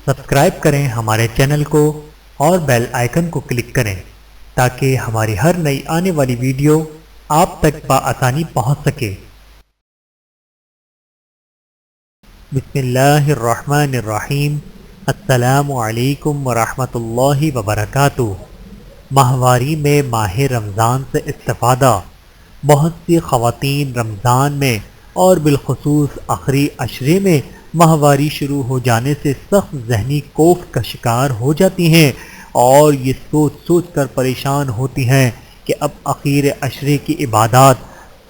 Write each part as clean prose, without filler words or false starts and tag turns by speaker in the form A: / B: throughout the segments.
A: Subscribe کریں ہمارے channel کو اور بیل آئیکن کو کلک کریں تاکہ ہماری ہر نئی آنے والی ویڈیو آپ تک بآسانی پہنچ سکے۔ بسم اللہ الرحمن الرحیم۔ السلام علیکم ورحمۃ اللہ وبرکاتہ۔ ماہواری میں ماہ رمضان سے استفادہ۔ بہت سی خواتین رمضان میں اور بالخصوص آخری عشرے میں ماہواری شروع ہو جانے سے سخت ذہنی کوفت کا شکار ہو جاتی ہیں اور یہ سوچ سوچ کر پریشان ہوتی ہیں کہ اب اخیر عشرے کی عبادات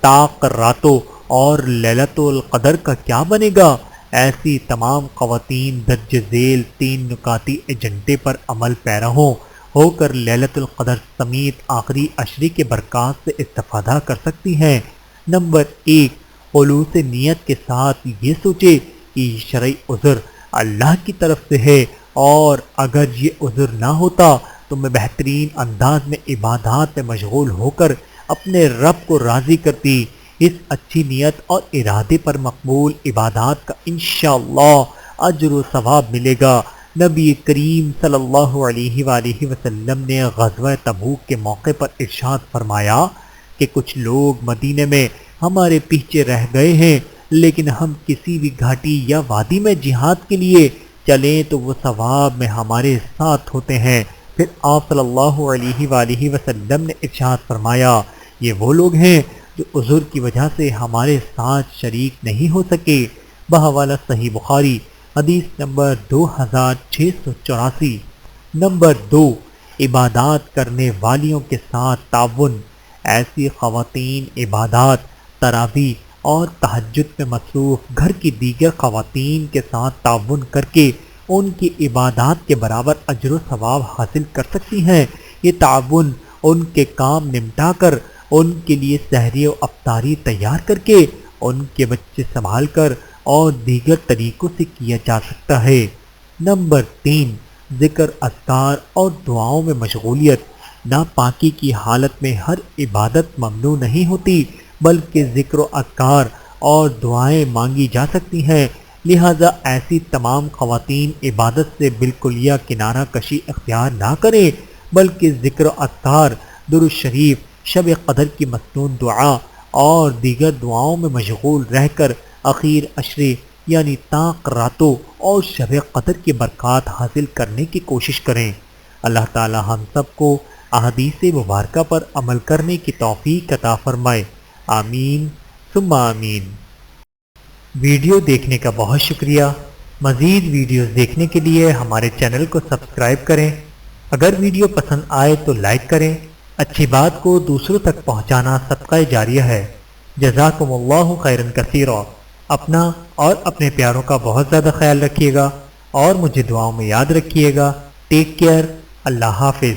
A: طاق راتوں اور لیلۃ القدر کا کیا بنے گا۔ ایسی تمام خواتین درج ذیل 3 نکاتی ایجنڈے پر عمل پیرا ہو کر لیلۃ القدر سمیت آخری عشرے کے برکات سے استفادہ کر سکتی ہیں۔ نمبر 1، خلوص نیت کے ساتھ یہ سوچے کہ شرعی عذر اللہ کی طرف سے ہے اور اگر یہ عذر نہ ہوتا تو میں بہترین انداز میں عبادات میں مشغول ہو کر اپنے رب کو راضی کرتی۔ اس اچھی نیت اور ارادے پر مقبول عبادات کا انشاءاللہ اجر و ثواب ملے گا۔ نبی کریم صلی اللہ علیہ وآلہ وسلم نے غزوہ تبوک کے موقع پر ارشاد فرمایا کہ کچھ لوگ مدینے میں ہمارے پیچھے رہ گئے ہیں، لیکن ہم کسی بھی گھاٹی یا وادی میں جہاد کے لیے چلیں تو وہ ثواب میں ہمارے ساتھ ہوتے ہیں۔ پھر آپ صلی اللہ علیہ وآلہ وسلم نے ارشاد فرمایا، یہ وہ لوگ ہیں جو عذر کی وجہ سے ہمارے ساتھ شریک نہیں ہو سکے۔ بحوالہ صحیح بخاری، حدیث نمبر 2684۔ نمبر 2، عبادات کرنے والیوں کے ساتھ تعاون۔ ایسی خواتین عبادات، تراویح اور تہجد میں مصروف گھر کی دیگر خواتین کے ساتھ تعاون کر کے ان کی عبادات کے برابر اجر و ثواب حاصل کر سکتی ہیں۔ یہ تعاون ان کے کام نمٹا کر، ان کے لیے سحری و افطاری تیار کر کے، ان کے بچے سنبھال کر اور دیگر طریقوں سے کیا جا سکتا ہے۔ نمبر 3، ذکر، اذکار اور دعاؤں میں مشغولیت۔ ناپاکی کی حالت میں ہر عبادت ممنوع نہیں ہوتی، بلکہ ذکر و اذکار اور دعائیں مانگی جا سکتی ہیں۔ لہذا ایسی تمام خواتین عبادت سے بالکلیہ کنارہ کشی اختیار نہ کریں، بلکہ ذکر و اذکار، درود شریف، شب قدر کی مسنون دعا اور دیگر دعاؤں میں مشغول رہ کر اخیر عشرے یعنی طاق راتوں اور شب قدر کی برکات حاصل کرنے کی کوشش کریں۔ اللہ تعالی ہم سب کو احادیث مبارکہ پر عمل کرنے کی توفیق عطا فرمائے، آمین ثم آمین۔ ویڈیو دیکھنے کا بہت شکریہ۔ مزید ویڈیوز دیکھنے کے لیے ہمارے چینل کو سبسکرائب کریں۔ اگر ویڈیو پسند آئے تو لائک کریں۔ اچھی بات کو دوسروں تک پہنچانا صدقہ جاریہ ہے۔ جزاکم اللہ خیرا کثیرا۔ اپنا اور اپنے پیاروں کا بہت زیادہ خیال رکھیے گا اور مجھے دعاؤں میں یاد رکھیے گا۔ Take care. اللہ حافظ۔